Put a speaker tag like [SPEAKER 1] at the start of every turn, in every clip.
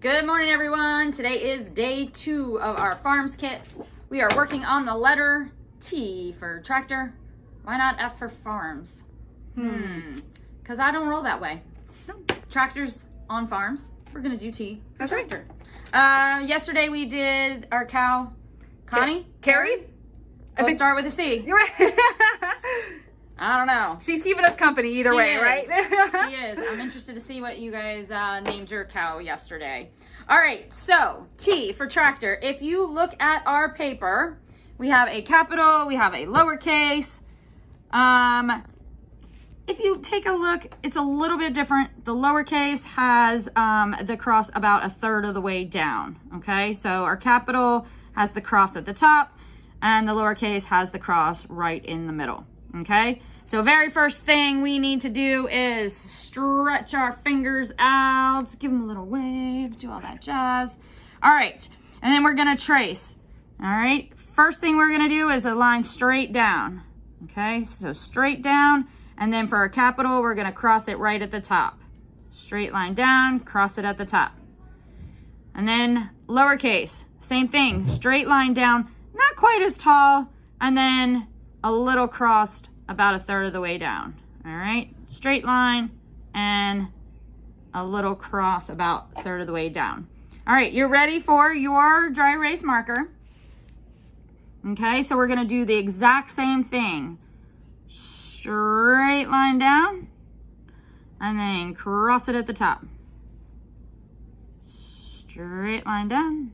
[SPEAKER 1] Good morning, everyone. Today is day 2 of our farms kit. We are working on the letter T for tractor. Why not F for farms? Because I don't roll that way. No. Tractors on farms. We're going to do T for tractor. Right. Yesterday we did our cow, Connie?
[SPEAKER 2] Carrie?
[SPEAKER 1] We'll start with a C.
[SPEAKER 2] You're right.
[SPEAKER 1] I don't know.
[SPEAKER 2] She's keeping us company either way, right?
[SPEAKER 1] She is. I'm interested to see what you guys named your cow yesterday. All right, so T for tractor. If you look at our paper, we have a capital, we have a lowercase. If you take a look, it's a little bit different. The lowercase has the cross about a third of the way down, okay? So our capital has the cross at the top, and the lowercase has the cross right in the middle. Okay, so very first thing we need to do is stretch our fingers out, give them a little wave, do all that jazz. All right, and then we're gonna trace. All right, first thing we're gonna do is a line straight down. Okay, so straight down, and then for our capital, we're gonna cross it right at the top. Straight line down, cross it at the top. And then lowercase, same thing, straight line down, not quite as tall, and then a little crossed about a third of the way down. All right, straight line and a little cross about a third of the way down. All right, you're ready for your dry erase marker. Okay, so we're gonna do the exact same thing. Straight line down and then cross it at the top. Straight line down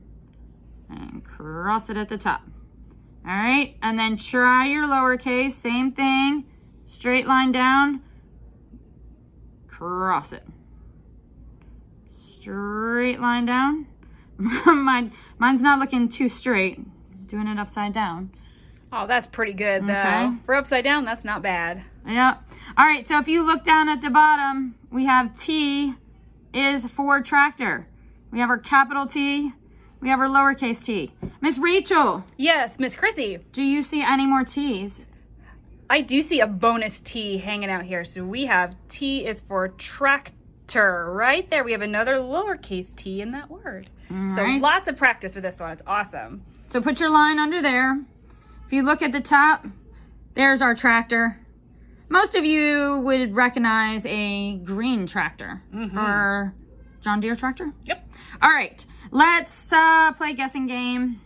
[SPEAKER 1] and cross it at the top. All right, and then try your lowercase, same thing, straight line down, cross it. Straight line down. Mine's not looking too straight, doing it upside down.
[SPEAKER 2] Oh, that's pretty good though.
[SPEAKER 1] Okay.
[SPEAKER 2] For upside down, that's not bad.
[SPEAKER 1] Yeah. All right, so if you look down at the bottom, we have T is for tractor. We have our capital T. We have our lowercase t. Miss Rachel.
[SPEAKER 2] Yes, Miss Chrissy.
[SPEAKER 1] Do you see any more T's?
[SPEAKER 2] I do see a bonus T hanging out here. So we have T is for tractor. Right there, we have another lowercase t in that word. So lots of practice with this one. It's awesome.
[SPEAKER 1] So put your line under there. If you look at the top, there's our tractor. Most of you would recognize a green tractor for John Deere tractor.
[SPEAKER 2] Yep.
[SPEAKER 1] All right. Let's play guessing game.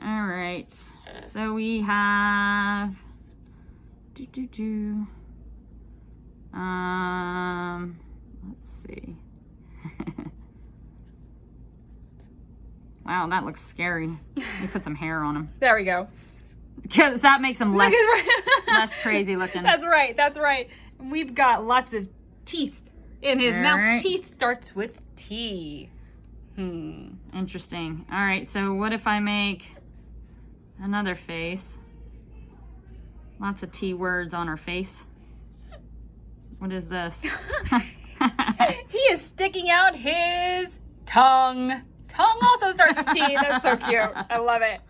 [SPEAKER 1] All right, so we have let's see. Wow, that looks scary. Let me put some hair on him.
[SPEAKER 2] There we go.
[SPEAKER 1] Because that makes him less crazy looking.
[SPEAKER 2] That's right, that's right. We've got lots of teeth in his mouth.
[SPEAKER 1] Right.
[SPEAKER 2] Teeth starts with T.
[SPEAKER 1] Interesting. All right, so what if I make another face? Lots of T words on her face. What is this?
[SPEAKER 2] He is sticking out his tongue. Tongue also starts with T. That's so cute. I love it.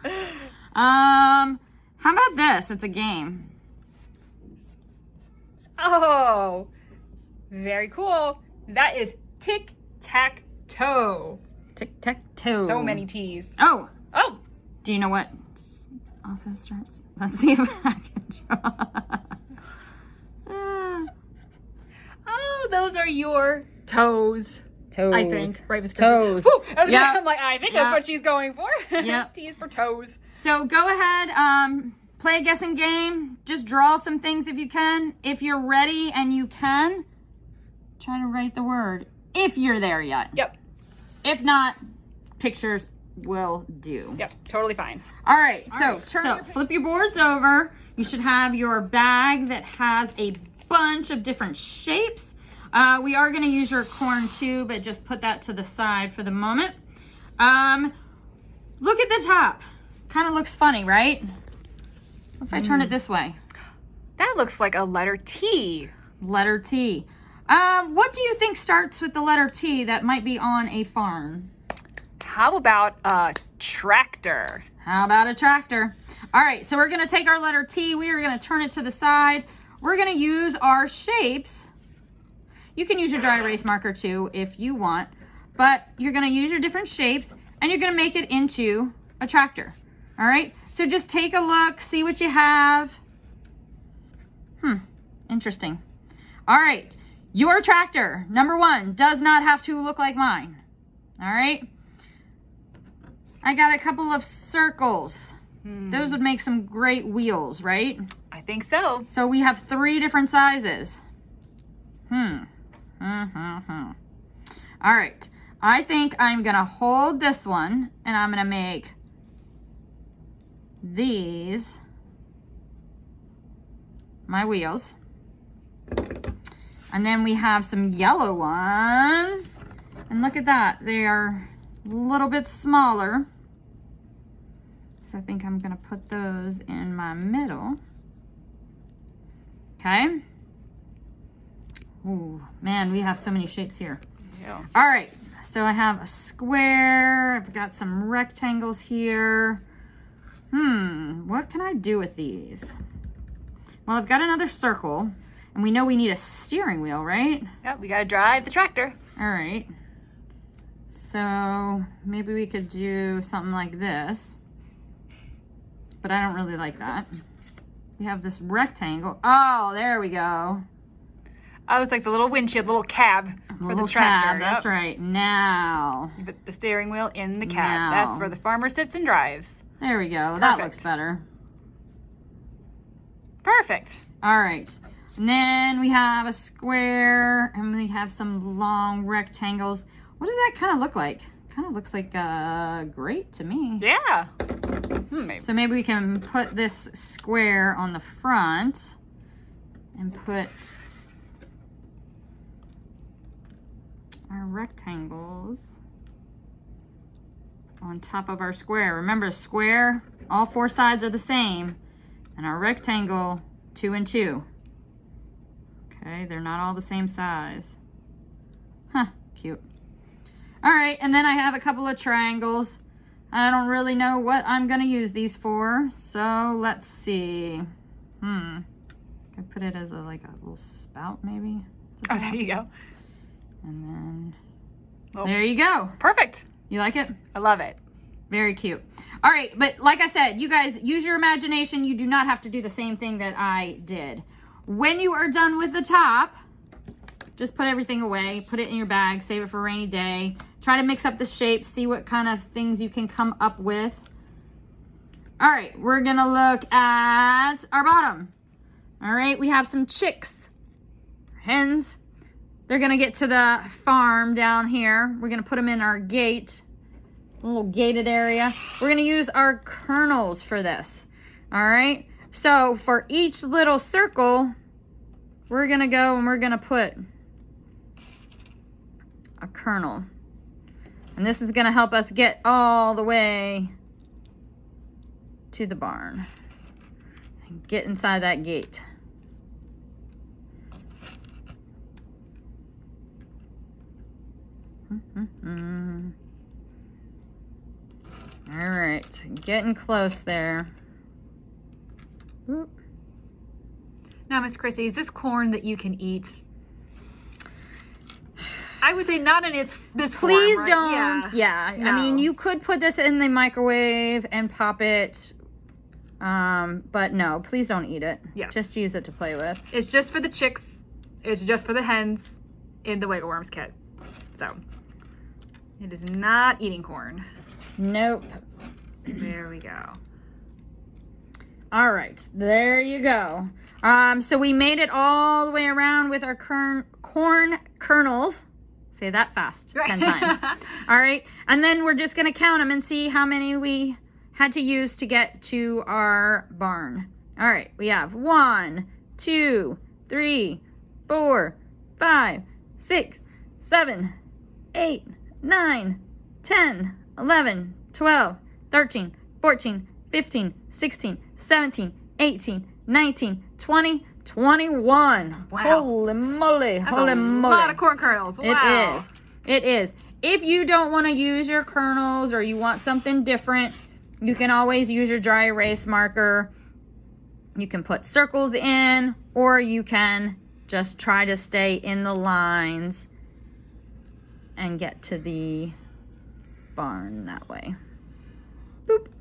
[SPEAKER 1] How about this? It's a game.
[SPEAKER 2] Oh, very cool. That is tic-tac-toe.
[SPEAKER 1] Tic-tac-toe.
[SPEAKER 2] So many T's.
[SPEAKER 1] Oh.
[SPEAKER 2] Oh.
[SPEAKER 1] Do you know what also starts? Let's see if I can draw.
[SPEAKER 2] Oh, those are your toes.
[SPEAKER 1] Toes.
[SPEAKER 2] I think. Right, Miss
[SPEAKER 1] Toes.
[SPEAKER 2] Woo,
[SPEAKER 1] Yep.
[SPEAKER 2] I'm like, I think that's what she's going for.
[SPEAKER 1] Yep.
[SPEAKER 2] T is for toes.
[SPEAKER 1] So go ahead, play a guessing game. Just draw some things if you can. If you're ready and you can, try to write the word. If you're there yet.
[SPEAKER 2] Yep.
[SPEAKER 1] If not, pictures will do.
[SPEAKER 2] Yep, totally fine.
[SPEAKER 1] All right,
[SPEAKER 2] so
[SPEAKER 1] flip your boards over. You should have your bag that has a bunch of different shapes. We are gonna use your corn too, but just put that to the side for the moment. Look at the top. Kind of looks funny, right? What if I turn it this way?
[SPEAKER 2] That looks like a letter T.
[SPEAKER 1] Letter T. What do you think starts with the letter T that might be on a farm?
[SPEAKER 2] How about a tractor?
[SPEAKER 1] How about a tractor? All right, so we're gonna take our letter T, we are gonna turn it to the side. We're gonna use our shapes. You can use your dry erase marker too if you want. but you're gonna use your different shapes and you're gonna make it into a tractor. All right, so just take a look, see what you have. Interesting. All right, your tractor, number 1, does not have to look like mine. All right, I got a couple of circles. Those would make some great wheels, right?
[SPEAKER 2] I think so.
[SPEAKER 1] So we have 3 different sizes. All right, I think I'm gonna hold this one and I'm gonna make these my wheels. And then we have some yellow ones. And look at that, they are a little bit smaller. So I think I'm gonna put those in my middle. Okay. Ooh, man, we have so many shapes here.
[SPEAKER 2] Yeah.
[SPEAKER 1] All right, so I have a square, I've got some rectangles here. What can I do with these? Well, I've got another circle, and we know we need a steering wheel, right?
[SPEAKER 2] Yep, we gotta drive the tractor.
[SPEAKER 1] All right. So maybe we could do something like this, but I don't really like that. We have this rectangle. Oh, there we go.
[SPEAKER 2] Oh, it's like the little windshield, little cab for the tractor.
[SPEAKER 1] Cab, that's right. Now.
[SPEAKER 2] You put the steering wheel in the cab.
[SPEAKER 1] Now.
[SPEAKER 2] That's where the farmer sits and drives.
[SPEAKER 1] There we go. That
[SPEAKER 2] Perfect.
[SPEAKER 1] looks better.
[SPEAKER 2] Perfect.
[SPEAKER 1] All right. And then we have a square and we have some long rectangles. What does that kind of look like? Kind of looks like grate to me.
[SPEAKER 2] Yeah. Maybe.
[SPEAKER 1] So maybe we can put this square on the front and put our rectangles on top of our square. Remember, square, all 4 sides are the same, and our rectangle, 2 and 2. Okay, they're not all the same size. Huh, cute. All right, and then I have a couple of triangles. I don't really know what I'm gonna use these for, so let's see. I put it as like a little spout, maybe.
[SPEAKER 2] Oh, there you go.
[SPEAKER 1] And then,
[SPEAKER 2] Well,
[SPEAKER 1] there you go.
[SPEAKER 2] Perfect.
[SPEAKER 1] You like it?
[SPEAKER 2] I love it.
[SPEAKER 1] Very cute. All right, but like I said, you guys use your imagination. You do not have to do the same thing that I did. When you are done with the top, just put everything away, put it in your bag, save it for a rainy day. Try to mix up the shapes, see what kind of things you can come up with. All right, we're gonna look at our bottom. All right, we have some chicks, hens. They're gonna get to the farm down here. We're gonna put them in our gate, a little gated area. We're gonna use our kernels for this, all right? So for each little circle, we're gonna go and we're gonna put a kernel. And this is gonna help us get all the way to the barn and get inside that gate. All right, getting close there. Oop.
[SPEAKER 2] Now, Miss Chrissy, is this corn that you can eat? I would say not in this form,
[SPEAKER 1] Please
[SPEAKER 2] right?
[SPEAKER 1] don't. Yeah.
[SPEAKER 2] No.
[SPEAKER 1] I mean, you could put this in the microwave and pop it, but no, please don't eat it.
[SPEAKER 2] Yeah.
[SPEAKER 1] Just use it to play with.
[SPEAKER 2] It's just for the chicks. It's just for the hens in the Wiggle Worms kit. So, it is not eating corn.
[SPEAKER 1] Nope.
[SPEAKER 2] There we go.
[SPEAKER 1] All right, there you go. So we made it all the way around with our corn kernels. Say that fast 10 times. All right, and then we're just gonna count them and see how many we had to use to get to our barn. All right, we have 1, 2, 3, 4, 5, 6, 7, 8, 9, 10, 11, 12, 13, 14, 15, 16, 17, 18, 19, 20, 21.
[SPEAKER 2] Wow.
[SPEAKER 1] Holy moly.
[SPEAKER 2] That's
[SPEAKER 1] Holy
[SPEAKER 2] a
[SPEAKER 1] moly.
[SPEAKER 2] lot of corn kernels. Wow.
[SPEAKER 1] It is. If you don't want to use your kernels or you want something different, you can always use your dry erase marker. You can put circles in, or you can just try to stay in the lines and get to the barn that way. Boop.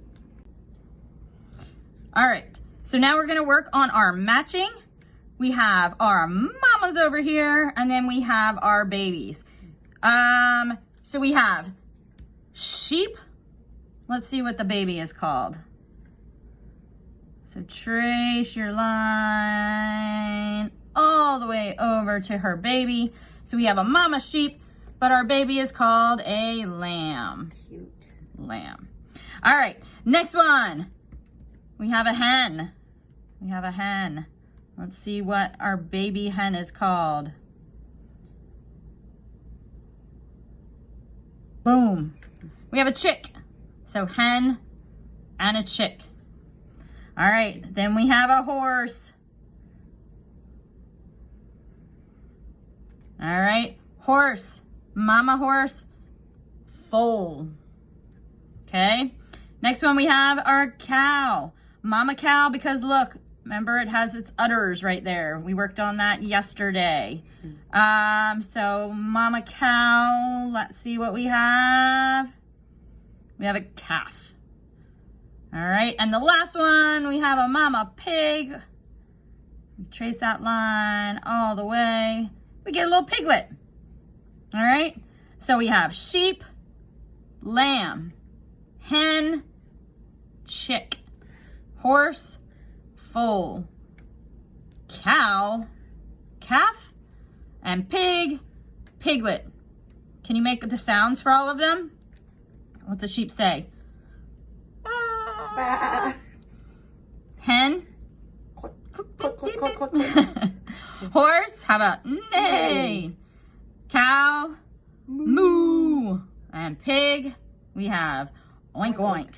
[SPEAKER 1] All right, so now we're gonna work on our matching. We have our mamas over here, and then we have our babies. So we have sheep. Let's see what the baby is called. So trace your line all the way over to her baby. So we have a mama sheep, but our baby is called a lamb.
[SPEAKER 3] Cute.
[SPEAKER 1] Lamb. All right, next one. We have a hen. We have a hen. Let's see what our baby hen is called. Boom. We have a chick. So hen and a chick. All right, then we have a horse. All right, horse, mama horse, foal. Okay, next one we have our cow. Mama cow, because look, remember it has its udders right there. We worked on that yesterday. So mama cow, let's see what we have. We have a calf. All right, and the last one, we have a mama pig. We trace that line all the way. We get a little piglet. All right, so we have sheep, lamb, hen, chick, horse, foal, cow, calf, and pig, piglet. Can you make the sounds for all of them? What's the sheep say?
[SPEAKER 3] Bah.
[SPEAKER 1] Hen?
[SPEAKER 3] Click, click, click, click, click, click.
[SPEAKER 1] Horse? How about neigh? Cow? Moo. And pig? We have oink oink.